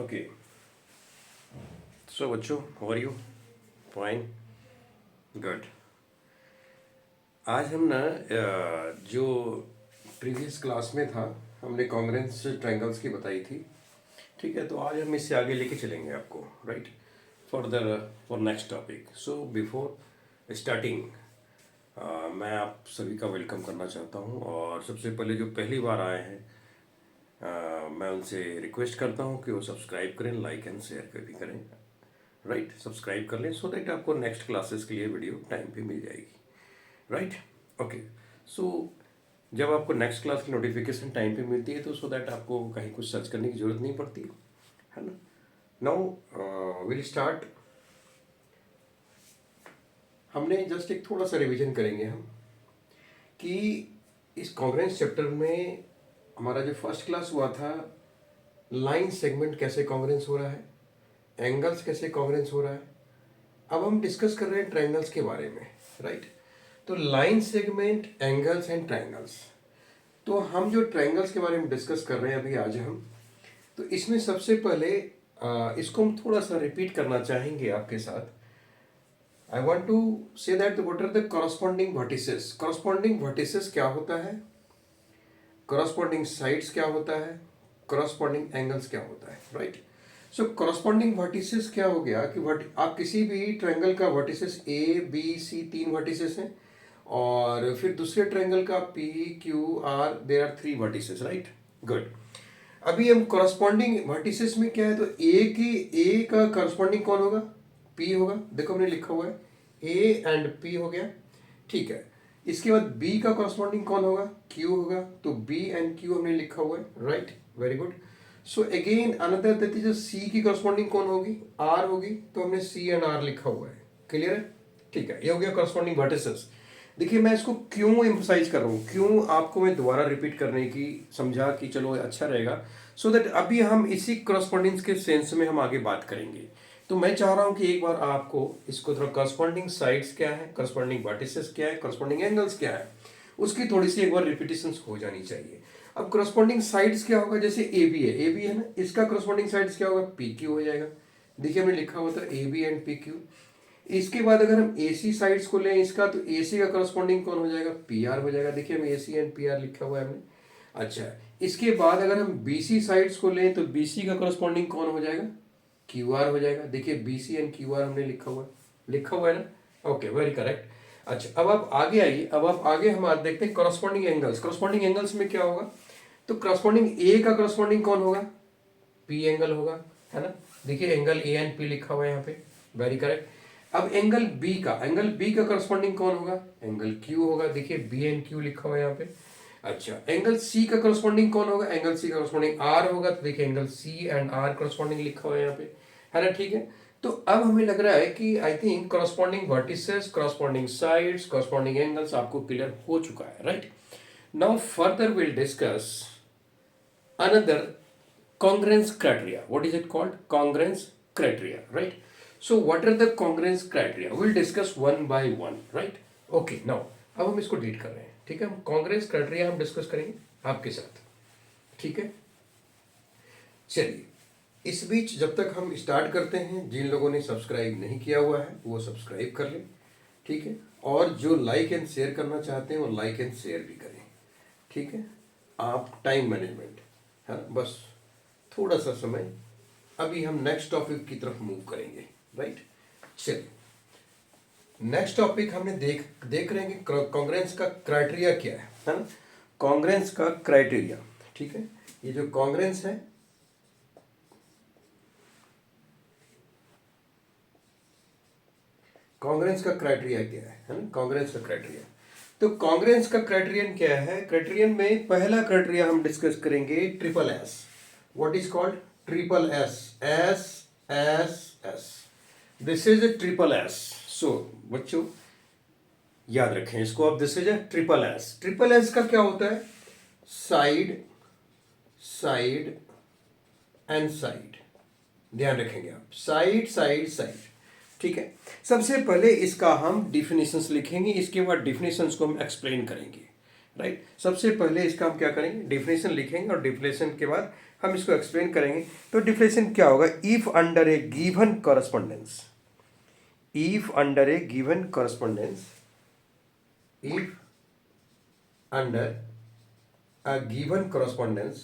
Okay. So बच्चों, how are you? Fine, good. आज हम ना जो प्रीवियस क्लास में था, हमने कॉन्ग्रेंस ट्रायंगल्स की बताई थी। ठीक है, तो आज हम इससे आगे लेके चलेंगे आपको, right, for next topic. So before starting मैं आप सभी का वेलकम करना चाहता हूँ। और सबसे पहले जो पहली बार आए हैं, मैं उनसे रिक्वेस्ट करता हूँ कि वो सब्सक्राइब करें, लाइक एंड शेयर भी करें। राइट, सब्सक्राइब कर लें सो दैट आपको नेक्स्ट क्लासेस के लिए वीडियो टाइम पे मिल जाएगी। Right, okay. सो जब आपको नेक्स्ट क्लास की नोटिफिकेशन टाइम पे मिलती है तो सो दैट आपको कहीं कुछ सर्च करने की जरूरत नहीं पड़ती है ना। Now will start. हमने जस्ट एक थोड़ा सा रिवीजन करेंगे हम कि इस कॉन्ग्रेंस चैप्टर में हमारा जो फर्स्ट क्लास हुआ था, लाइन सेगमेंट कैसे कॉन्ग्रेंस हो रहा है, एंगल्स कैसे कॉन्ग्रेंस हो रहा है। अब हम डिस्कस कर रहे हैं ट्रायंगल्स के बारे में, राइट। तो line segment, angles and triangles. तो हम जो ट्रायंगल्स के बारे में डिस्कस कर रहे हैं अभी आज हम, तो इसमें सबसे पहले इसको हम थोड़ा सा रिपीट करना चाहेंगे आपके साथ। I want to say that what are the corresponding vertices. Corresponding vertices क्या होता है, कॉरस्पॉन्डिंग साइड्स क्या होता है, कॉरस्पॉन्डिंग एंगल्स क्या होता है, राइट। सो कॉरस्पॉन्डिंग वर्टिसेस क्या हो गया कि आप किसी भी ट्रायंगल का वर्टिसेस ए बी सी, तीन वर्टिसेस हैं, और फिर दूसरे ट्रायंगल का P Q R, there are three vertices, right, good. अभी हम कॉरस्पॉन्डिंग वर्टिसेस में क्या है, तो ए का कॉरस्पॉन्डिंग कौन होगा, पी होगा। देखो हमने लिखा हुआ है ए एंड पी हो गया, ठीक है। इसके बाद बी का कॉरस्पॉन्डिंग कौन होगा, क्यू होगा, तो बी एंड क्यू हमने लिखा हुआ है, right, very good. So again another that is C की कॉरस्पॉन्डिंग कौन होगी, आर होगी, तो हमने सी एंड आर लिखा हुआ है, क्लियर है, ठीक है। ये हो गया कॉरस्पॉन्डिंग वर्टिसेस। देखिए मैं इसको क्यों एम्फसाइज कर रहा हूँ, क्यों आपको मैं दोबारा रिपीट करने की समझा कि चलो अच्छा रहेगा, सो दैट अभी हम इसी कॉरस्पॉन्डिंग्स के सेंस में हम आगे बात करेंगे। तो मैं चाह रहा हूं कि एक बार आपको इसको थोड़ा कॉरस्पॉन्डिंग साइड्स क्या है, कॉरस्पॉन्डिंग वर्टिसेस क्या है, कॉरस्पॉन्डिंग एंगल्स क्या है, उसकी थोड़ी सी एक बार रिपीटेशन हो जानी चाहिए। अब कॉरस्पॉन्डिंग साइड्स क्या होगा, जैसे ए बी है ना, इसका कॉरस्पॉन्डिंग साइड्स क्या होगा, पी क्यू हो जाएगा। देखिए हमने लिखा हुआ था A B and P Q. इसके बाद अगर हम ए सी साइड्स को लें इसका, तो ए सी का कॉरस्पॉन्डिंग कौन हो जाएगा, पी आर हो जाएगा। देखिए हम ए सी एंड पी आर लिखा हुआ है हमने। अच्छा, इसके बाद अगर हम बी सी साइड्स को लें तो बी सी का कॉरस्पॉन्डिंग कौन हो जाएगा, क्यू आर हो जाएगा। देखिए B C and Q R हमने लिखा हुआ है ना, ओके, वेरी करेक्ट। अच्छा, अब आप आगे आइए, अब आप आगे हम आज देखते हैं कॉरस्पॉन्डिंग एंगल्स। कॉरस्पॉन्डिंग एंगल्स में क्या होगा, तो कॉरस्पॉन्डिंग ए का कॉरस्पॉन्डिंग कौन होगा, पी एंगल होगा, है ना। देखिए एंगल ए एंड पी लिखा हुआ है यहाँ पे, वेरी करेक्ट। अब एंगल बी का करस्पॉन्डिंग कौन होगा, एंगल क्यू होगा। देखिए बी एंड क्यू लिखा हुआ है यहाँ पे। अच्छा, एंगल सी का करस्पॉन्डिंग कौन होगा, एंगल सी का करस्पॉन्डिंग आर होगा। तो देखिए angle C and R corresponding लिखा हुआ है यहाँ पे, है ना, ठीक है। तो अब हमें लग रहा है कि I think corresponding vertices, corresponding sides, corresponding angles आपको क्लियर हो चुका है, right. Now further will discuss another congruence criteria. What is it called, congruence criteria, right? So what are the congruence criteria, we'll discuss one by one, right? Okay, now अब हम इसको deal कर रहे हैं, ठीक है। हम congruence criteria हम डिस्कस करेंगे आपके साथ, ठीक है। चलिए, इस बीच जब तक हम स्टार्ट करते हैं, जिन लोगों ने सब्सक्राइब नहीं किया हुआ है वो सब्सक्राइब कर लें, ठीक है। और जो लाइक एंड शेयर करना चाहते हैं वो लाइक एंड शेयर भी करें, ठीक है। आप टाइम मैनेजमेंट है ना, बस थोड़ा सा समय। अभी हम नेक्स्ट टॉपिक की तरफ मूव करेंगे, राइट। चलिए, नेक्स्ट टॉपिक हमने देख रहे हैं कि कॉन्ग्रेंस का क्राइटेरिया क्या है ना, कॉन्ग्रेंस का क्राइटेरिया, ठीक है। ये जो कॉन्ग्रेंस है, कांग्रेंस का क्राइटेरिया क्या है ना, कांग्रेंस का क्राइटेरिया। तो कांग्रेंस का क्राइटेरियन क्या है, क्राइटेरियन में पहला क्राइटेरिया हम डिस्कस करेंगे triple S. What is called triple S, S S S, this is a triple S. So बच्चों याद रखें इसको, अब this is a triple S. Triple S का क्या होता है, साइड साइड एंड साइड, ध्यान रखेंगे आप, साइड साइड साइड, ठीक है। सबसे पहले इसका हम डिफिनेशंस लिखेंगे, इसके बाद डिफिनेशंस को हम एक्सप्लेन करेंगे, राइट। सबसे पहले इसका हम क्या करेंगे, डिफिनेशन लिखेंगे और डिफिनेशन के बाद हम इसको एक्सप्लेन करेंगे। तो डिफिनेशन क्या होगा, if under A given correspondence, if under A given correspondence, if under a given correspondence,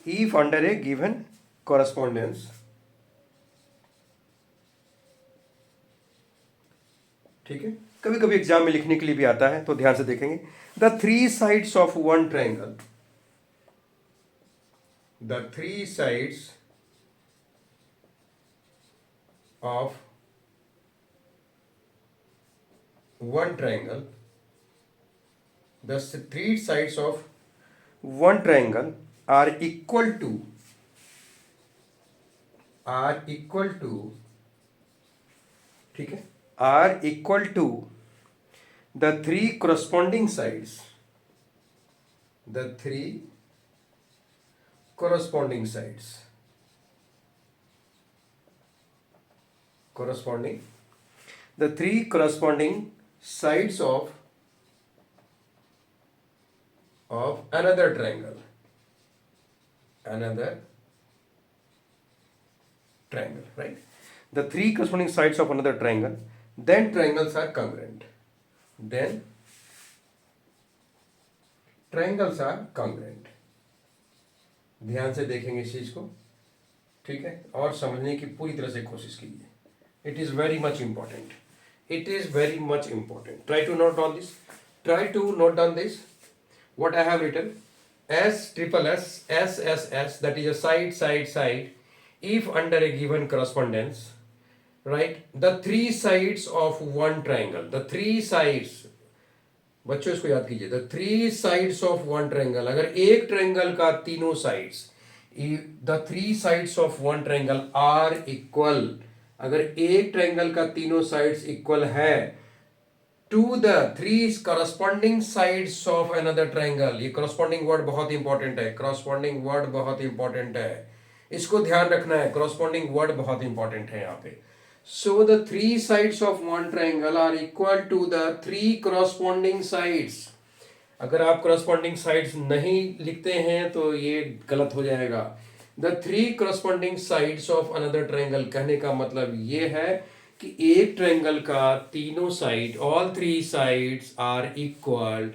if under a given correspondence, ठीक है, कभी कभी एग्जाम में लिखने के लिए भी आता है तो ध्यान से देखेंगे। The three sides of one triangle, the three sides of one triangle, the three sides of one triangle are equal to, ठीक है, are equal to the three corresponding sides, the three corresponding sides, corresponding, the three corresponding sides of another triangle, another triangle, right? The three corresponding sides of another triangle, then triangles are congruent, then triangles are congruent। ध्यान से देखेंगे इस चीज को, ठीक है, और समझने की पूरी तरह से कोशिश कीजिए। It is very much important, it is very much important. Try to note down this, try to note down this what I have written, S triple S S S S, that is a side side side, if under a given correspondence, right, the three sides of one triangle, the three sides, बच्चों इसको याद कीजिए, the three sides of one triangle, अगर एक triangle का तीनों sides, the three sides of one triangle are equal, अगर एक ट्रायंगल का तीनों sides equal है to the three corresponding sides of another triangle, ये corresponding word बहुत इंपॉर्टेंट है, corresponding word बहुत इंपॉर्टेंट है, इसको ध्यान रखना है, corresponding word बहुत इंपॉर्टेंट है यहाँ पे। So the three sides of one triangle are equal to the three corresponding sides। अगर आप corresponding sides नहीं लिखते हैं तो ये गलत हो जाएगा। The three corresponding sides of another triangle कहने का मतलब ये है कि एक ट्रायंगल का तीनों side, all three sides are equal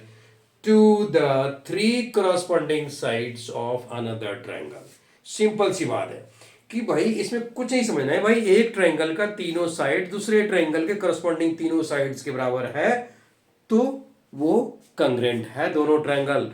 to the three corresponding sides of another triangle. Simple सी बात है कि भाई इसमें कुछ नहीं समझना है भाई, एक ट्रायंगल का तीनों साइड दूसरे ट्रायंगल के करस्पॉन्डिंग तीनों साइड्स के बराबर है तो वो कंग्रेंट है दोनों ट्रायंगल।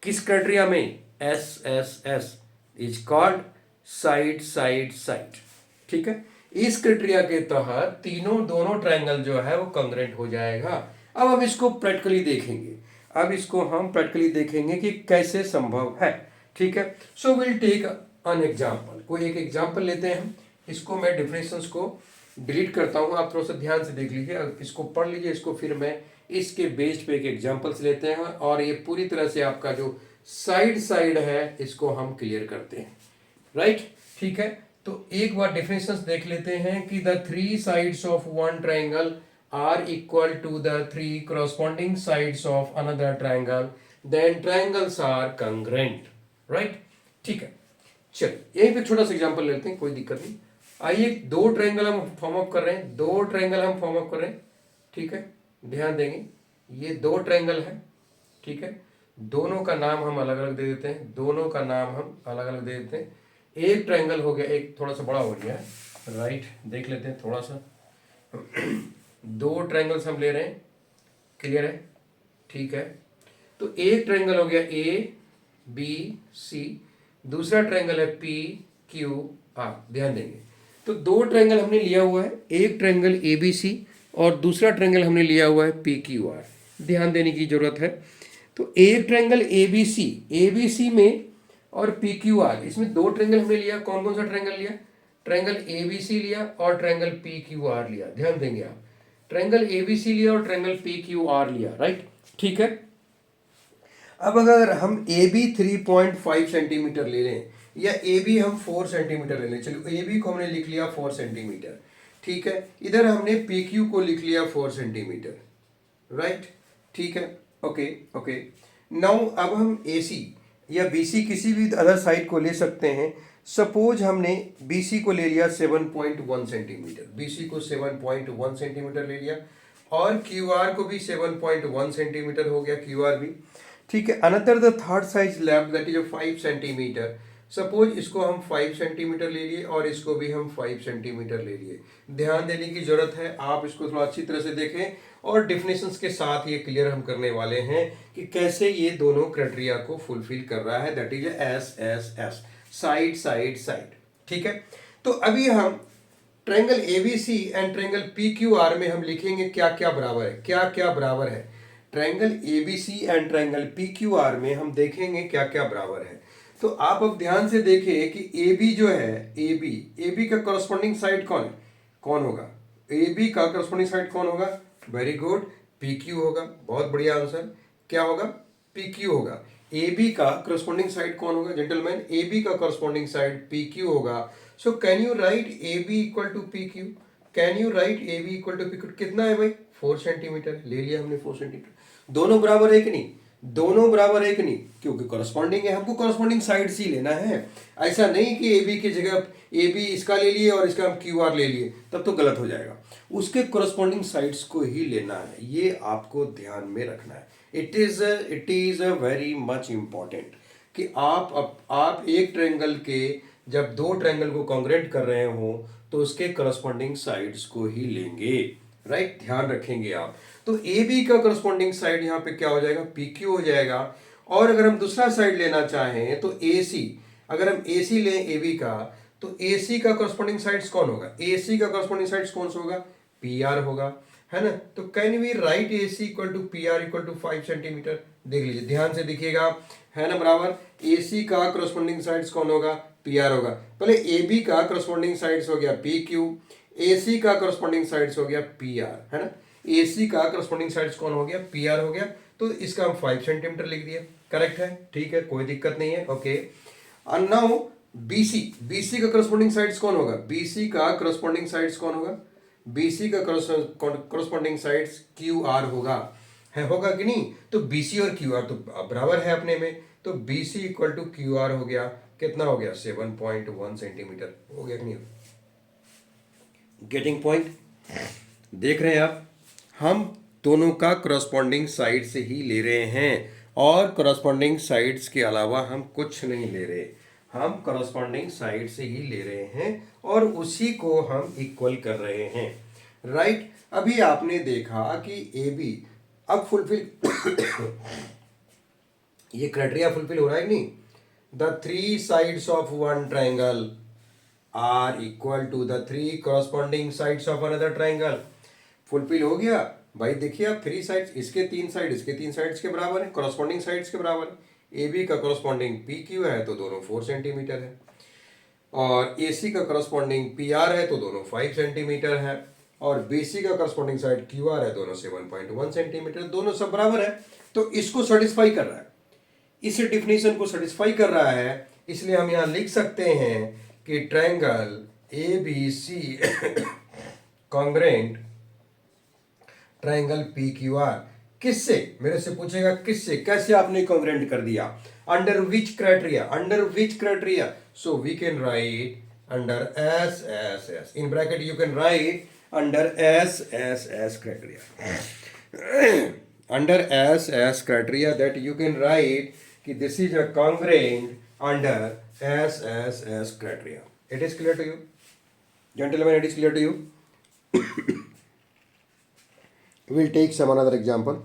किस क्राइटेरिया में, S S S, is called side side side, ठीक है। इस क्राइटेरिया के तहत दोनों ट्रायंगल जो है वो कंग्रेंट हो जाएगा। अब हम इसको प्रैक्टिकली देखेंगे, अब इसको हम प्रैक्टिकली देखेंगे कि कैसे संभव है, ठीक है। So will take an example, कोई एक एग्जांपल लेते हैं हम। इसको मैं डिफिनेशंस को डिलीट करता हूँ, आप थोड़ा सा ध्यान से देख लीजिए, इसको पढ़ लीजिए, इसको फिर मैं इसके बेस्ड पे एक एग्जांपल्स लेते हैं और ये पूरी तरह से आपका जो साइड साइड है इसको हम क्लियर करते हैं, राइट, ठीक है। तो एक बार डेफिनेशंस देख लेते हैं कि the three sides of one triangle are equal to the three corresponding sides of another triangle, then triangles are congruent, right, ठीक है। चलिए यहीं पे छोटा सा एग्जांपल लेते हैं, कोई दिक्कत नहीं। आइए दो ट्रायंगल हम फॉर्म अप कर रहे हैं, दो ट्रायंगल हम फॉर्म अप कर रहे हैं, ठीक है, ध्यान देंगे, ये दो ट्रायंगल है, ठीक है, दोनों का नाम हम अलग अलग दे देते हैं, दोनों का नाम हम अलग अलग दे देते हैं। एक ट्रायंगल हो गया, एक थोड़ा सा बड़ा हो गया है, राइट, देख लेते हैं थोड़ा सा। दो ट्रायंगल्स हम ले रहे हैं, क्लियर है, ठीक है। तो एक ट्रायंगल हो गया ए बी सी, दूसरा ट्रायंगल है पी क्यू आर, ध्यान देंगे। तो दो ट्रायंगल हमने लिया हुआ है, एक ट्रायंगल ए बी सी और दूसरा ट्रायंगल हमने लिया हुआ है पी क्यू आर, ध्यान देने की जरूरत है। तो एक ट्रायंगल ए बी सी में और पी क्यू आर, इसमें दो ट्रायंगल हमने लिया, कौन कौन सा ट्रायंगल लिया, ट्रायंगल ए बी सी लिया और ट्रायंगल पी क्यू आर लिया, ध्यान देंगे आप, ट्रायंगल ए बी सी लिया और ट्रायंगल पी क्यू आर लिया, राइट, ठीक है। अब अगर हम ए बी 3.5 सेंटीमीटर ले लें या ए बी हम 4 सेंटीमीटर ले लें, चलो ए बी को हमने लिख लिया 4 सेंटीमीटर, ठीक है, इधर हमने पी क्यू को लिख लिया 4 सेंटीमीटर, राइट। ठीक है, ओके ओके। नाउ अब हम AC या BC किसी भी अदर साइड को ले सकते हैं। सपोज हमने BC को ले लिया 7.1 सेंटीमीटर, BC को 7.1 सेंटीमीटर ले लिया, और QR को भी 7.1 सेंटीमीटर हो गया, QR भी ठीक है। Another the third size lab that is 5 centimetre. Suppose इसको हम 5 सेंटीमीटर ले लिए और इसको भी हम 5 सेंटीमीटर ले लिए। ध्यान देने की जरूरत है, आप इसको थोड़ा अच्छी तरह से देखें और डिफिनेशंस के साथ ये क्लियर हम करने वाले हैं कि कैसे ये दोनों क्राइटेरिया को फुलफिल कर रहा है, that is SSS, side side side, ठीक है। तो अभी हम triangle ABC and triangle PQR में हम लिखेंगे क्या क्या बराबर है, क्या क्या बराबर है। Triangle ABC and triangle PQR में हम देखेंगे क्या क्या बराबर है। तो आप अब ध्यान से देखिए कि AB जो है, AB का करस्पॉन्डिंग साइड कौन होगा? AB का करस्पॉन्डिंग साइड कौन होगा? वेरी गुड, PQ होगा। बहुत बढ़िया आंसर, क्या होगा? PQ होगा। AB का करस्पॉन्डिंग साइड कौन होगा जेंटलमैन? AB का करस्पॉन्डिंग साइड PQ होगा। So can you write AB equal to PQ? Can you write AB equal to PQ? कितना है भाई? 4 सेंटीमीटर ले लिया हमने, 4 सेंटीमीटर। दोनों बराबर है कि नहीं? दोनों बराबर है कि नहीं? क्योंकि करस्पॉन्डिंग है, हमको करस्पॉन्डिंग साइड ही लेना है। ऐसा नहीं कि AB की जगह AB इसका ले लिए और इसका हम QR ले लिए, तब तो गलत हो जाएगा। उसके करस्पॉन्डिंग साइड्स को ही लेना है, ये आपको ध्यान में रखना है। It is a very much important कि आप एक ट्रायंगल के जब दो ट्रायंगल को कॉन्ग्रेंट कर रहे हो तो उसके करस्पॉन्डिंग साइड्स को ही लेंगे, राइट? ध्यान रखेंगे आप। तो AB का करस्पॉन्डिंग साइड यहाँ पे क्या हो जाएगा? PQ हो जाएगा। और अगर हम दूसरा साइड लेना चाहें तो AC, अगर हम AC लें AB का, तो AC का करस्पॉन्डिंग साइड्स कौन होगा? AC का करस्पॉन्डिंग साइड्स कौन सा होगा? PR होगा, है ना? तो can we write AC equal to PR equal to 5 centimetre? देख लीजिए, ध्यान से देखिएगा, है ना बराबर। AC का करस्पॉन्डिंग साइड्स कौन होगा? PR होगा। पहले AB का करस्पॉन्डिंग साइड्स हो गया PQ, AC का करस्पॉन्डिंग साइड्स हो गया PR, है ना? AC का करस्पॉन्डिंग साइड्स कौन हो गया? PR हो गया। तो इसका हम 5 सेंटीमीटर लिख दिए, करेक्ट है, ठीक है, कोई दिक्कत नहीं है, ओके। और नाउ BC का करस्पॉन्डिंग साइड्स कौन होगा? BC का करस्पॉन्डिंग साइड्स कौन होगा? BC का करस्पॉन्डिंग साइड्स QR होगा, है, होगा कि नहीं? तो BC और QR तो बराबर है अपने में, तो BC इक्वल टू QR हो गया, कितना हो गया? 7.1 सेंटीमीटर हो गया कि नहीं? Getting point? देख रहे हैं आप, हम दोनों का करस्पॉन्डिंग साइड से ही ले रहे हैं और करस्पॉन्डिंग साइड्स के अलावा हम कुछ नहीं ले रहे, हम करस्पॉन्डिंग साइड से ही ले रहे हैं और उसी को हम इक्वल कर रहे हैं, राइट? अभी आपने देखा कि AB अब फुलफिल ये क्राइटेरिया फुलफिल हो रहा है कि नहीं? The 3 sides of one triangle are equal to the 3 corresponding sides of another triangle. Fulfil हो गया भाई। देखिए आप, 3 साइड्स, इसके 3 साइड इसके 3 साइड्स के बराबर है, करस्पॉन्डिंग साइड्स के बराबर है। AB का करस्पॉन्डिंग PQ है तो दोनों 4 सेंटीमीटर है, और AC का करस्पॉन्डिंग PR है तो दोनों 5 सेंटीमीटर है, और BC का करस्पॉन्डिंग साइड QR है, दोनों 7.1 सेंटीमीटर, दोनों सब बराबर है। तो इसको सेटिस्फाई कर रहा है, इस डिफिनेशन को सेटिस्फाई कर रहा है, इसलिए हम यहां लिख सकते हैं कि triangle ABC congruent triangle PQR किससे, मेरे से पूछेगा किससे, कैसे आपने कॉन्ग्रेंट कर दिया? Under which criteria? So we can write under SSS, in bracket you can write under SSS criteria. Under SS criteria that you can write कि this is a congruent under SSS criteria. It is clear to you, gentlemen? It is clear to you? We will take some another example.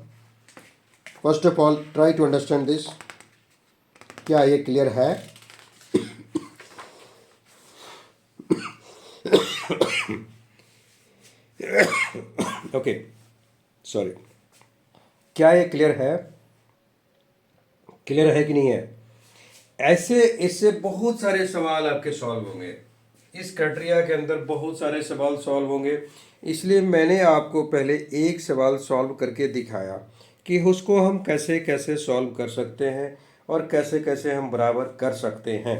First of all, try to understand this. क्या ये clear है? Okay, sorry, क्या ये clear है? Clear है कि नहीं है? ऐसे इससे बहुत सारे सवाल आपके सॉल्व होंगे, इस क्राइटेरिया के अंदर बहुत सारे सवाल सॉल्व होंगे। इसलिए मैंने आपको पहले एक सवाल सॉल्व करके दिखाया कि उसको हम कैसे कैसे सॉल्व कर सकते हैं और कैसे कैसे हम बराबर कर सकते हैं।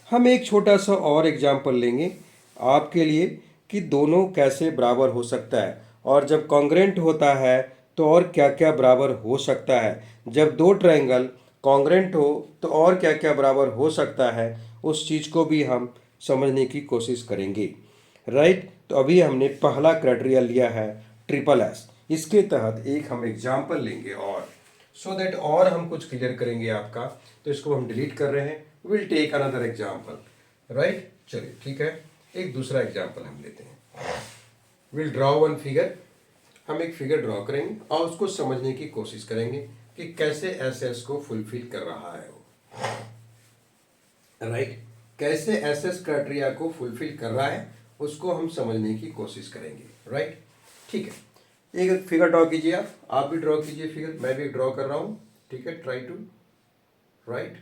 हम एक छोटा सा और एग्जाम्पल लेंगे आपके लिए कि दोनों कैसे बराबर हो सकता है, और जब कॉन्ग्रेंट होता है तो और क्या क्या बराबर हो सकता है, जब दो ट्रायंगल कॉन्ग्रेंट हो तो और क्या क्या बराबर हो सकता है, उस चीज़ को भी हम समझने की कोशिश करेंगे। राइट, तो अभी हमने पहला क्राइटेरिया लिया है ट्रिपल एस। इसके तहत एक हम एग्जाम्पल लेंगे और सो दैट और हम कुछ क्लियर करेंगे आपका, तो इसको हम डिलीट कर रहे हैं। Will take another example. Right, चलिए ठीक है, एक दूसरा एग्जाम्पल हम लेते हैं। विल ड्रॉ वन फिगर, हम एक फिगर ड्रॉ करेंगे और उसको समझने की कोशिश करेंगे कि कैसे एस को फुलफिल कर रहा है वो। राइट, कैसे एस क्राइटेरिया को फुलफिल कर रहा है उसको हम समझने की कोशिश करेंगे। राइट, ठीक है, एक फिगर ड्रॉ कीजिए, आप भी ड्रॉ कीजिए फिगर, मैं भी ड्रॉ कर रहा हूं। ठीक है, ट्राई टू। राइट,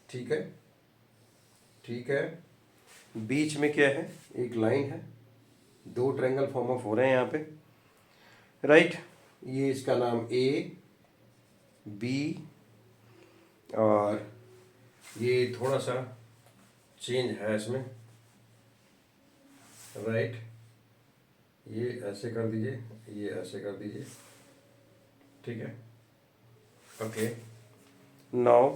ठीक है, ठीक है, बीच में क्या है, एक लाइन है, दो ट्रायंगल फॉर्म ऑफ हो रहे हैं यहाँ पे। राइट, ये इसका नाम ए बी, और ये थोड़ा सा चेंज है इसमें। राइट, ये ऐसे कर दीजिए, ये ऐसे कर दीजिए। ठीक है, ओके, नाउ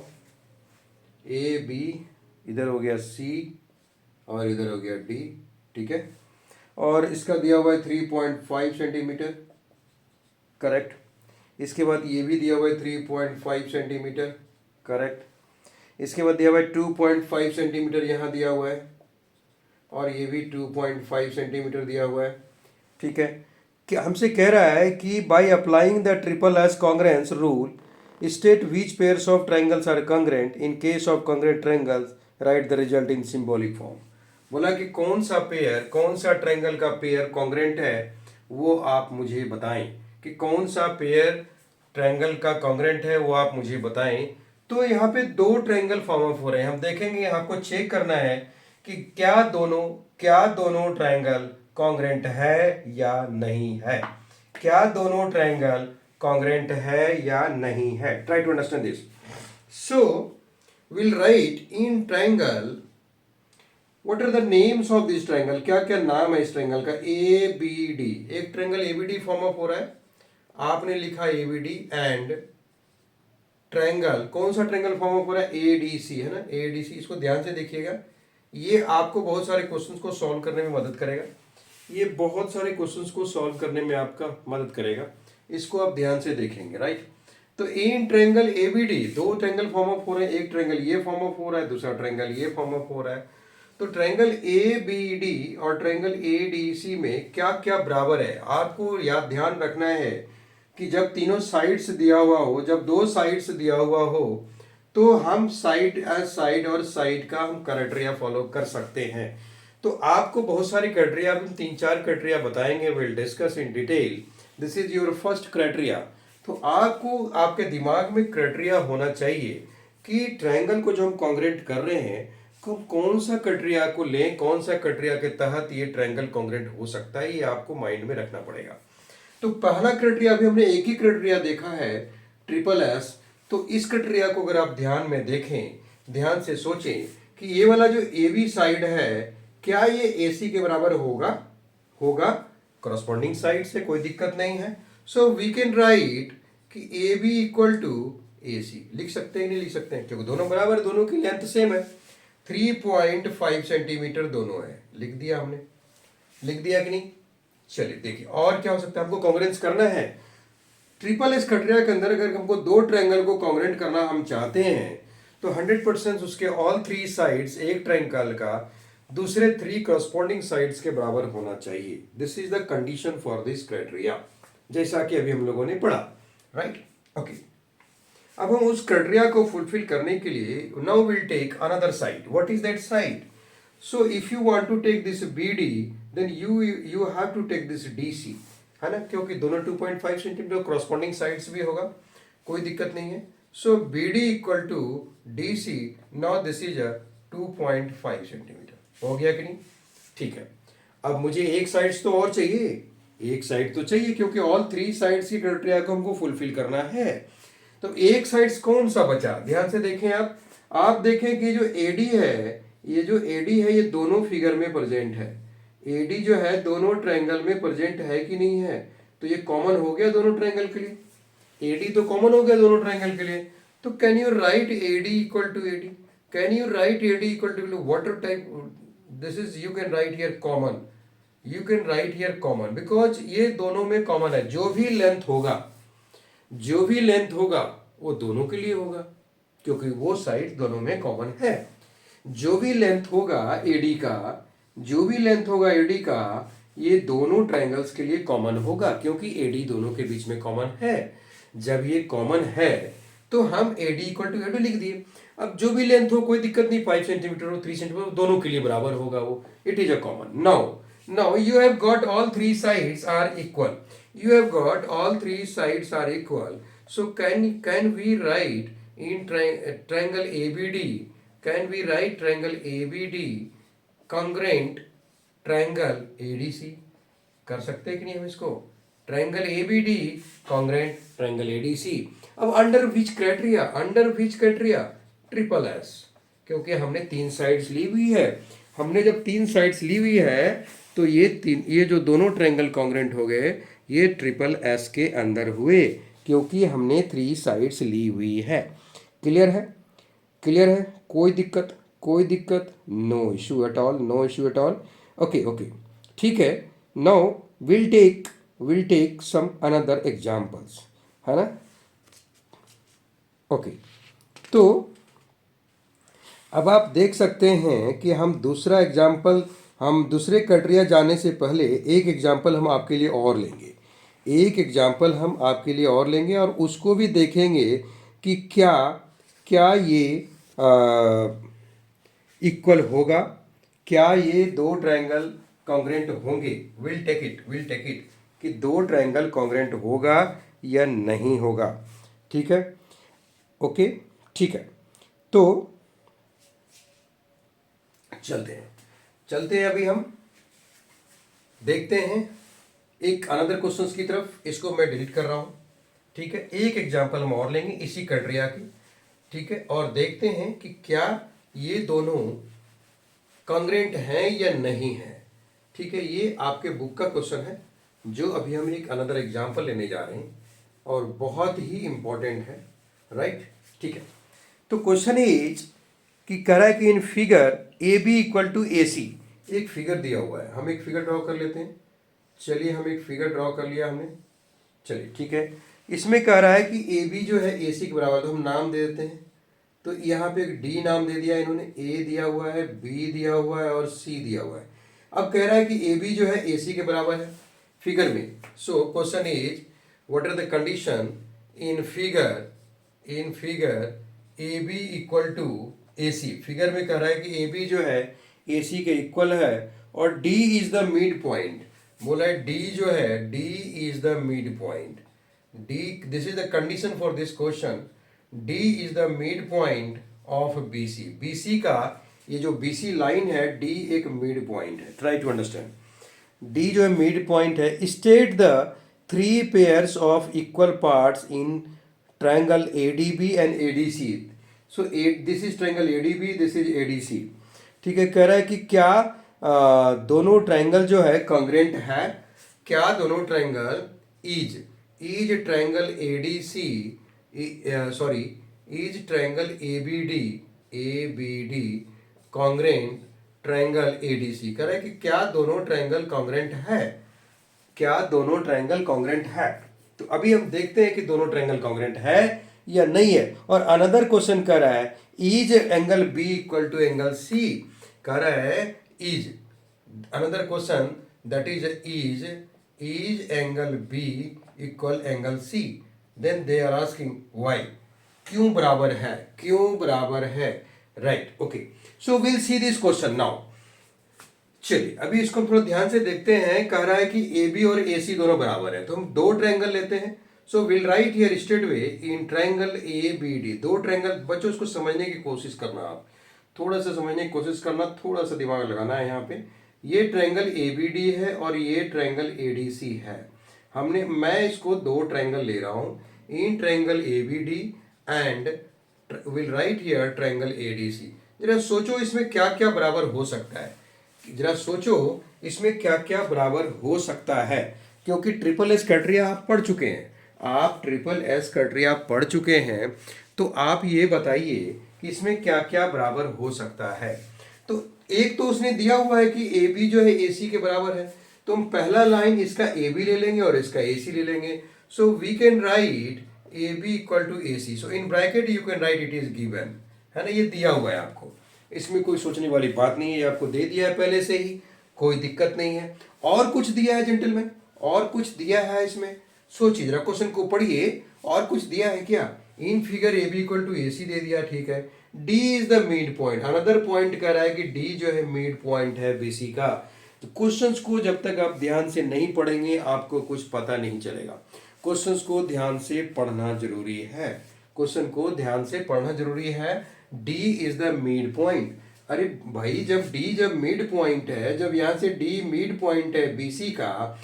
ए बी, इधर हो गया सी और इधर हो गया डी। ठीक है, और इसका दिया हुआ है 3.5 सेंटीमीटर। करेक्ट, इसके बाद ये भी दिया हुआ है 3.5 सेंटीमीटर। करेक्ट, इसके बाद दिया हुआ है 2.5 सेंटीमीटर यहाँ दिया हुआ है, और ये भी 2.5 सेंटीमीटर दिया हुआ है। ठीक है, कि हमसे कह रहा है कि by applying the triple S congruence rule state which pairs of triangles are congruent, in case of congruent triangles write the result in symbolic form. बोला कि कौन सा पेयर, कौन सा ट्रायंगल का पेयर कॉन्ग्रेंट है, वो आप मुझे बताएं कि कौन सा पेयर ट्रायंगल का कॉन्ग्रेंट है, वो आप मुझे बताएं। तो यहाँ पे दो ट्रायंगल फॉर्म ऑफ हो रहे हैं, हम देखेंगे, यहाँ को चेक करना है कि क्या दोनों ट्रायंगल कॉन्ग्रेंट है या नहीं है, क्या दोनों ट्रायंगल कॉन्ग्रेंट है या नहीं है। Try to understand this. So will write in triangle, what are the names of this triangle, क्या क्या नाम है इस ट्रायंगल का। ए बी डी, एक triangle A B D form of हो रहा है, आपने लिखा A B D, and triangle, कौन सा ट्रायंगल फॉर्म ऑफ हो रहा है, ए डी सी, है ना, ए डी सी। इसको ध्यान से देखिएगा, ये आपको बहुत सारे क्वेश्चंस को सॉल्व करने में मदद करेगा, ये बहुत सारे क्वेश्चंस को सॉल्व करने में आपका मदद करेगा, इसको आप ध्यान से देखेंगे। राइट, तो in triangle A B D दो ट्रायंगल फॉर्म ऑफ हो रहे हैं, एक ट्रायंगल ये फॉर्म ऑफ हो रहा है, दूसरा ट्रायंगल ये फॉर्म ऑफ हो रहा है। तो ट्रायंगल ए बी डी और ट्रायंगल ए डी सी में क्या क्या बराबर है, आपको याद ध्यान रखना है कि जब तीनों साइड्स दिया हुआ हो, जब दो साइड्स दिया हुआ हो, तो हम साइड एज साइड और साइड का हम क्राइटेरिया फॉलो कर सकते हैं। तो आपको बहुत सारी क्राइटेरिया, हम 3-4 क्राइटेरिया बताएंगे, will discuss in detail. This is your first criteria. तो आपको आपके दिमाग में क्राइटेरिया होना चाहिए कि ट्रायंगल को जो हम कॉन्ग्रेंट कर रहे हैं, कौन सा क्राइटेरिया को लें, कौन सा क्राइटेरिया के तहत ये ट्रायंगल कॉन्ग्रेंट हो सकता है, ये आपको माइंड में रखना पड़ेगा। तो पहला क्राइटेरिया, अभी हमने एक ही क्राइटेरिया देखा है, ट्रिपल एस। तो इस क्राइटेरिया को अगर आप ध्यान में देखें, ध्यान से सोचें कि ये वाला जो ए बी साइड है, क्या ये ए सी के बराबर होगा, होगा करस्पॉन्डिंग साइड से, कोई दिक्कत नहीं है। सो वी कैन राइट कि ए बी इक्वल टू ए सी, लिख सकते हैं, नहीं लिख सकते हैं, क्योंकि दोनों बराबर, दोनों की लेंथ सेम है, 3.5 सेंटीमीटर दोनों है, लिख दिया हमने, लिख दिया कि नहीं। चलिए देखिए और क्या हो सकता है, हमको कॉन्ग्रेंस करना है ट्रिपल एस क्राइटेरिया के अंदर। अगर हमको दो ट्रायंगल को कॉन्ग्रेंट करना हम चाहते हैं, तो 100% उसके ऑल थ्री साइड्स एक ट्रायंगल का दूसरे थ्री करस्पॉन्डिंग साइड्स के बराबर होना चाहिए। This is the condition for this criteria, जैसा कि अभी हम लोगों ने पढ़ा। राइट, ओके, अब हम उस क्राइटेरिया को फुलफिल करने के लिए now will take another side. What is that side? So if you want to take this BD, then you have to take this DC, है ना, क्योंकि दोनों 2.5 सेंटीमीटर करस्पॉन्डिंग साइड्स भी होगा, कोई दिक्कत नहीं है। So BD equal to DC, now this is a 2.5 centimetre. हो गया कि नहीं? ठीक है, अब मुझे एक साइड्स तो और चाहिए, एक साइड तो चाहिए, क्योंकि ऑल थ्री साइड्स की क्राइटेरिया को हमको फुलफिल करना है। तो एक साइड्स कौन सा बचा, ध्यान से देखें आप देखें कि जो AD है, ये जो AD है, ये दोनों फिगर में प्रेजेंट है। AD जो है दोनों ट्रायंगल में प्रेजेंट है कि नहीं है? तो ये कॉमन हो गया दोनों ट्रायंगल के लिए, AD तो कॉमन हो गया दोनों ट्रायंगल के लिए। तो can you write AD equal to AD, can you write AD equal to water type, this is you can write here common, you can write here common because ये दोनों में कॉमन है। जो भी लेंथ होगा, जो भी लेंथ होगा वो दोनों के लिए होगा क्योंकि वो साइड दोनों में कॉमन है। जो भी लेंथ होगा AD का, जो भी लेंथ होगा AD का, ये दोनों ट्रायंगल्स के लिए कॉमन होगा क्योंकि AD दोनों के बीच में कॉमन है। जब ये कॉमन है तो हम AD इक्वल टू AD लिख दिए। अब जो भी लेंथ हो कोई दिक्कत नहीं, 5 सेंटीमीटर हो 3 सेंटीमीटर, दोनों के लिए बराबर होगा वो, it is a common. Now you have got all three sides are equal, you have got all three sides are equal, so can we write in triangle ABD, can we write triangle ABD congruent triangle ADC? कर सकते हैं कि नहीं हम इसको, triangle ABD congruent triangle ADC। अब under which criteria, under which criteria, triple S, क्योंकि हमने 3 साइड्स ली हुई है। हमने जब 3 साइड्स ली हुई है तो ये जो दोनों ट्रायंगल कॉन्ग्रेंट हो गए ये ट्रिपल एस के अंदर हुए क्योंकि हमने 3 साइड्स ली हुई है। क्लियर है, क्लियर है, कोई दिक्कत, कोई दिक्कत, no issue at all, no issue at all. Okay, ठीक है। Now will take some another examples, है ना। ओके, तो अब आप देख सकते हैं कि हम दूसरा एग्जाम्पल, हम दूसरे क्राइटेरिया जाने से पहले एक एग्जाम्पल हम आपके लिए और लेंगे, एक एग्जाम्पल हम आपके लिए और लेंगे और उसको भी देखेंगे कि क्या ये इक्वल होगा, क्या ये दो ट्रायंगल कॉन्ग्रेंट होंगे। विल टेक इट कि दो ट्रायंगल कॉन्ग्रेंट होगा या नहीं होगा। ठीक है, ओके, ठीक है। तो चलते हैं अभी हम देखते हैं एक अनदर क्वेश्चंस की तरफ। इसको मैं डिलीट कर रहा हूं, ठीक है। एक एग्जांपल हम और लेंगे इसी क्राइटेरिया की, ठीक है, और देखते हैं कि क्या ये दोनों कॉन्ग्रेंट हैं या नहीं है। ठीक है, ये आपके बुक का क्वेश्चन है जो अभी हम एक अनदर एग्जांपल लेने जा रहे हैं और बहुत ही इंपॉर्टेंट है, राइट। ठीक है, तो क्वेश्चन इज कि कह रहा है कि in figure A B equal to A C, एक फिगर दिया हुआ है। हम एक फिगर ड्रॉ कर लेते हैं। चलिए, हम एक फिगर ड्रॉ कर लिया हमने। चलिए, ठीक है। इसमें कह रहा है कि ए बी जो है ए सी के बराबर, तो हम नाम दे देते हैं। तो यहाँ पे एक डी नाम दे दिया इन्होंने, ए दिया हुआ है, बी दिया हुआ है और सी दिया हुआ है। अब कह रहा है कि ए बी जो है ए सी के बराबर है फिगर में। So question is what are the condition in figure A B equal to A C. Figure में कह रहा है कि ए बी जो है ए सी के इक्वल है और D is the mid point. बोला है डी जो है, D is the mid point. D, this is the condition for this question, D is the mid point of B C. B C का ये जो बी सी लाइन है, D एक mid point है। Try to understand. डी जो है mid point है। State the 3 pairs of equal parts in triangle ADB and ADC। So this is triangle ADB, this is ADC। ठीक है, कह रहा है कि क्या दोनों ट्रायंगल जो है कॉन्ग्रेंट है, क्या दोनों triangle is triangle ADC, sorry, is triangle ABD congruent triangle ADC। कह रहा है कि क्या दोनों ट्रायंगल कॉन्ग्रेंट है, क्या दोनों ट्रायंगल कॉन्ग्रेंट है। तो अभी हम देखते हैं कि दोनों ट्रायंगल कॉन्ग्रेंट है या नहीं है। और अनदर क्वेश्चन कर रहा है is angle B equal to angle C. कह रहा है is, another question that is angle B equal angle C. Then they are asking why, क्यों बराबर है, क्यों बराबर है, right. Okay, so will see this question now. चलिए, अभी इसको हम थोड़ा ध्यान से देखते हैं। कह रहा है कि ए बी और ए सी दोनों बराबर है, तो हम दो ट्रायंगल लेते हैं। सो will right here straight way in triangle ABD। दो ट्रायंगल, बच्चों इसको समझने की कोशिश करना, आप थोड़ा सा समझने की कोशिश करना, थोड़ा सा दिमाग लगाना है यहाँ पे। ये ट्रायंगल ABD है और ये ट्रायंगल ADC है। मैं इसको दो ट्रायंगल ले रहा हूँ, in triangle ABD and will write here triangle ADC। जरा सोचो इसमें क्या क्या बराबर हो सकता है, जरा सोचो इसमें क्या क्या बराबर हो सकता है। क्योंकि ट्रिपल एस क्राइटेरिया आप पढ़ चुके हैं, आप ट्रिपल एस क्राइटेरिया पढ़ चुके हैं, तो आप ये बताइए कि इसमें क्या क्या बराबर हो सकता है। तो एक तो उसने दिया हुआ है कि ए बी जो है ए सी के बराबर है, तो हम पहला लाइन इसका ए बी ले लेंगे और इसका ए सी ले लेंगे। So we can write A B equal to A C. So in bracket you can write it is given, है ना, ये दिया हुआ है आपको, इसमें कोई सोचने वाली बात नहीं है, ये आपको दे दिया है पहले से ही, कोई दिक्कत नहीं है। और कुछ दिया है जेंटलमैन, और कुछ दिया है इसमें, सोचिए जरा, क्वेश्चन को पढ़िए, और कुछ दिया है क्या। In figure A B equal to A C दे दिया, ठीक है। D is the mid point, another point कह रहा है कि डी जो है मिड पॉइंट है बीसी का। तो क्वेश्चंस को जब तक आप ध्यान से नहीं पढ़ेंगे आपको कुछ पता नहीं चलेगा। क्वेश्चंस को ध्यान से पढ़ना जरूरी है, क्वेश्चन को ध्यान से पढ़ना जरूरी है। D is the mid point. अरे भाई, जब डी जब मिड पॉइंट है, जब यहां से डी मिड पॉइंट है बीसी का,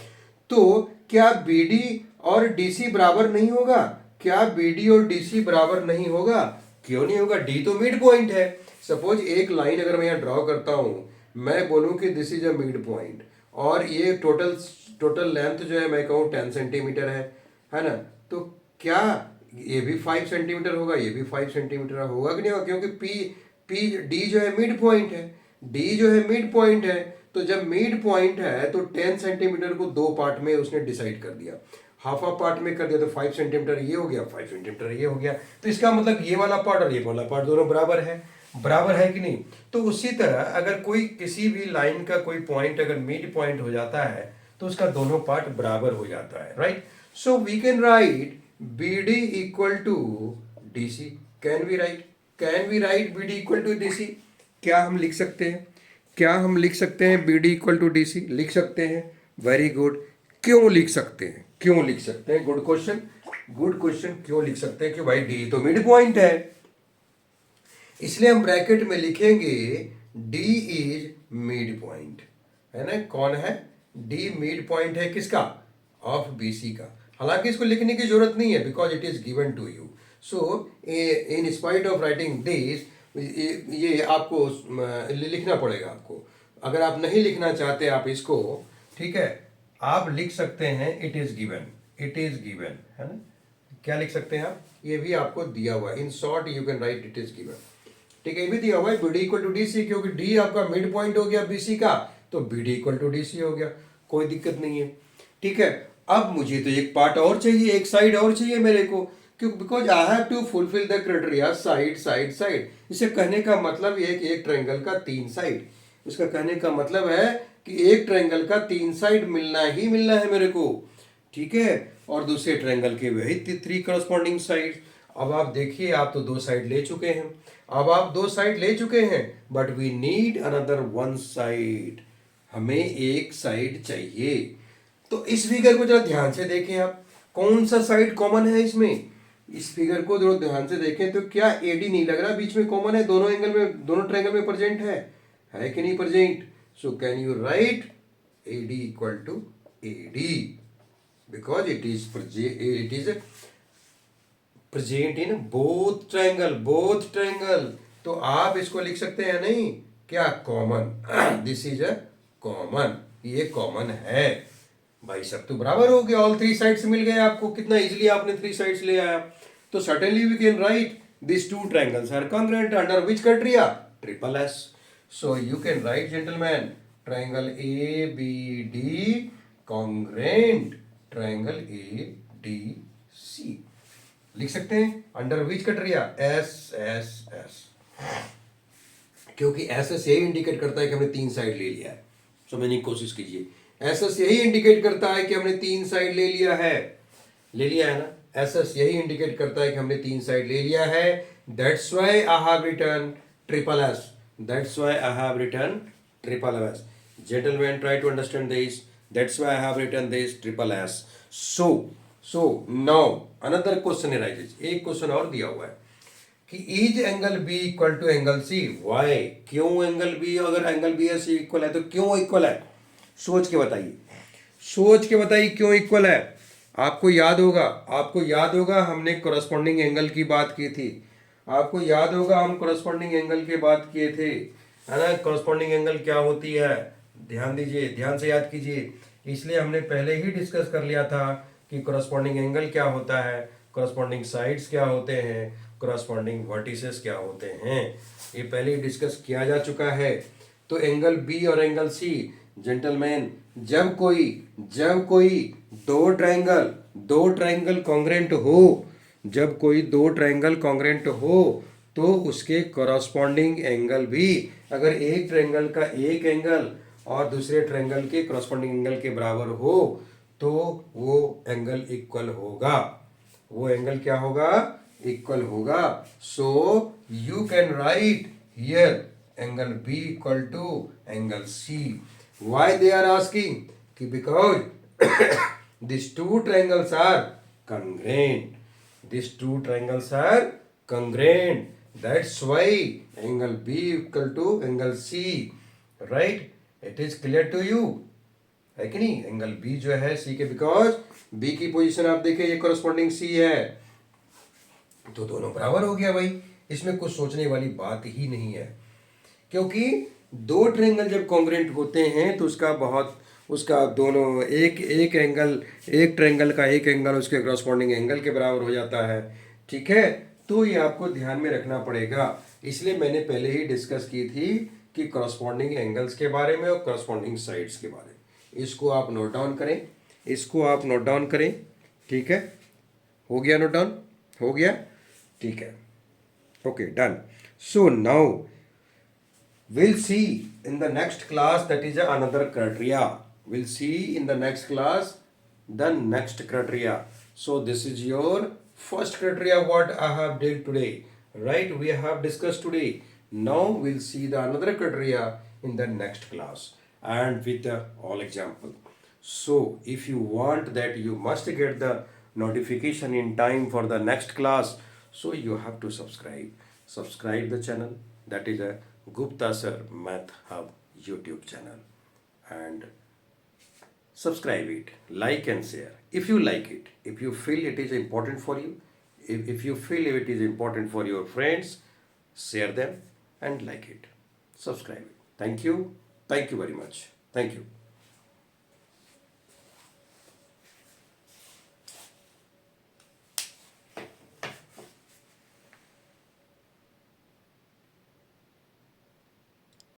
तो क्या बीडी और डीसी बराबर नहीं होगा? क्या बीडी और डीसी बराबर नहीं होगा? क्यों नहीं होगा? डी तो मिड पॉइंट है। सपोज एक लाइन अगर मैं यहाँ ड्रॉ करता हूं, मैं बोलूं कि this is a mid point, और ये टोटल टोटल लेंथ जो है मैं कहूँ 10 सेंटीमीटर है ना, तो क्या ये भी 5 सेंटीमीटर होगा, ये भी 5 सेंटीमीटर होगा कि नहीं होगा? क्योंकि पी डी जो है मिड पॉइंट है, डी जो है मिड पॉइंट है, तो जब मिड पॉइंट है तो 10 सेंटीमीटर को दो पार्ट में उसने डिसाइड कर दिया, हाफ हाफ पार्ट में कर दिया, तो 5 सेंटीमीटर ये हो गया, 5 सेंटीमीटर ये हो गया। तो इसका मतलब ये वाला पार्ट और ये वाला पार्ट दोनों बराबर है, बराबर है कि नहीं? तो उसी तरह अगर कोई किसी भी लाइन का कोई पॉइंट अगर मिड पॉइंट हो जाता है तो उसका दोनों पार्ट बराबर हो जाता है, right. So we can write B D equal to D C. Can we write B D equal to D C? क्या हम लिख सकते हैं? क्या हम लिख सकते हैं B D equal to D C? लिख सकते हैं, वेरी गुड। क्यों लिख सकते हैं? क्यों लिख सकते हैं? Good question, good question. क्यों लिख सकते हैं? कि भाई डी तो मिड पॉइंट है, इसलिए हम ब्रैकेट में लिखेंगे डी इज मिड पॉइंट, है ना। कौन है? डी मिड पॉइंट है किसका? ऑफ बीसी का। हालांकि इसको लिखने की जरूरत नहीं है, because it is given to you. So in spite of writing this, ये आपको लिखना पड़ेगा आपको। अगर आप नहीं लिखना चाहते आप इसको, ठीक है, आप लिख सकते हैं it is given, it is given, है ना। क्या लिख सकते हैं आप? ये भी आपको दिया हुआ है, in short you can write it is given, ठीक है। ये भी दिया हुआ है B D equal to D C, क्योंकि डी आपका मिड पॉइंट हो गया बीसी का, तो B D equal to D C हो गया, कोई दिक्कत नहीं है, ठीक है। अब मुझे तो एक पार्ट और चाहिए, एक साइड और चाहिए मेरे को, क्यों? Because I have to fulfil the criteria side side side. इसे कहने का मतलब ये है कि एक ट्रायंगल का 3 साइड, इसका कहने का मतलब है कि एक ट्रायंगल का 3 साइड मिलना ही मिलना है मेरे को, ठीक है। और दूसरे ट्रायंगल के वही 3 करस्पॉन्डिंग साइड। अब आप देखिए, आप तो 2 साइड ले चुके हैं, अब आप 2 साइड ले चुके हैं, but we need another 1 side, हमें एक साइड चाहिए। तो इस फिगर को जरा ध्यान से देखें आप, कौन सा साइड कॉमन है इसमें? इस फिगर को जरा ध्यान से देखें तो क्या एडी नहीं लग रहा बीच में कॉमन है? दोनों एंगल में, दोनों ट्रायंगल में प्रेजेंट है कि नहीं present? So can you write AD equal to AD, because it is present in both triangle. तो आप इसको लिख सकते हैं नहीं क्या? Common, this is a common, ये कॉमन है भाई। सब तो बराबर हो गया, ऑल 3 साइड्स मिल गए आपको, कितना इजीली आपने 3 साइड्स ले आया। तो certainly we can write this 2 triangles are congruent under which criteria? Triple S. So you can write gentleman, triangle A B D congruent triangle A D C, लिख सकते हैं under which criteria? S S S, क्योंकि S S यही indicate करता है कि हमने 3 side ले लिया है। समझने की कोशिश कीजिए, एस एस यही इंडिकेट करता है कि हमने 3 साइड ले लिया है ना। एस एस यही इंडिकेट करता है कि हमने 3 साइड ले लिया है। That's why I have written triple S, that's why I have written triple S. Gentlemen, try to understand this. That's why I have written this triple S. So now another question arises. एक question और दिया हुआ है कि is angle B equal to angle C. Why? क्यों angle B, अगर angle B C equal है तो क्यों इक्वल है? सोच के बताइए, सोच के बताइए क्यों इक्वल है। आपको याद होगा हमने कोरस्पॉन्डिंग एंगल की बात की थी, आपको याद होगा हम कोरस्पॉन्डिंग एंगल की बात किए थे, है ना। कोरस्पॉन्डिंग एंगल क्या होती है? ध्यान दीजिए, ध्यान से याद कीजिए। इसलिए हमने पहले ही डिस्कस कर लिया था कि कॉरस्पॉन्डिंग एंगल क्या होता है, कॉरस्पॉन्डिंग साइड्स क्या होते हैं, कॉरस्पॉन्डिंग वर्टिसेस क्या होते हैं, ये पहले ही डिस्कस किया जा चुका है। तो एंगल बी और एंगल सी, जेंटलमैन, जब कोई दो ट्रायंगल कॉन्ग्रेंट हो, जब कोई दो ट्रायंगल कॉन्ग्रेंट हो तो उसके कॉरस्पॉन्डिंग एंगल भी, अगर एक ट्रायंगल का एक एंगल और दूसरे ट्रायंगल के कॉरस्पॉन्डिंग एंगल के बराबर हो तो वो एंगल इक्वल होगा, वो एंगल क्या होगा, इक्वल होगा। So you can write here angle B equal to angle C. Why they are asking कि because these two triangles are congruent. These two triangles are congruent. That's why angle B equal to angle C. Right? It is clear to you? है कि नहीं? Angle B जो है C के, because B की position आप देखिए ये कॉरस्पॉन्डिंग C है, तो दोनों बराबर हो गया भाई। इसमें कुछ सोचने वाली बात ही नहीं है, क्योंकि दो ट्रायंगल जब कॉन्ग्रुएंट होते हैं तो उसका दोनों एक एंगल, एक ट्रायंगल का एक एंगल उसके कॉरस्पॉन्डिंग एंगल के बराबर हो जाता है। ठीक है, तो ये आपको ध्यान में रखना पड़ेगा। इसलिए मैंने पहले ही डिस्कस की थी कि कॉरस्पॉन्डिंग एंगल्स के बारे में और कॉरस्पॉन्डिंग साइड्स के बारे में। इसको आप नोट डाउन करें, इसको आप नोट डाउन करें। ठीक है, हो गया नोट डाउन, हो गया, ठीक है, okay, done. So now we'll see in the next class, that is another criteria. We'll see in the next class the next criteria. So this is your first criteria what I have dealt today, right? We have discussed today. Now we'll see the another criteria in the next class and with the all example. So if you want that you must get the notification in time for the next class, so you have to subscribe the channel, that is a Gupta Sir Math Hub YouTube channel, and subscribe it, like and share if you like it, if you feel it is important for you, if you feel it is important for your friends, share them and like it, subscribe it. Thank you very much, thank you.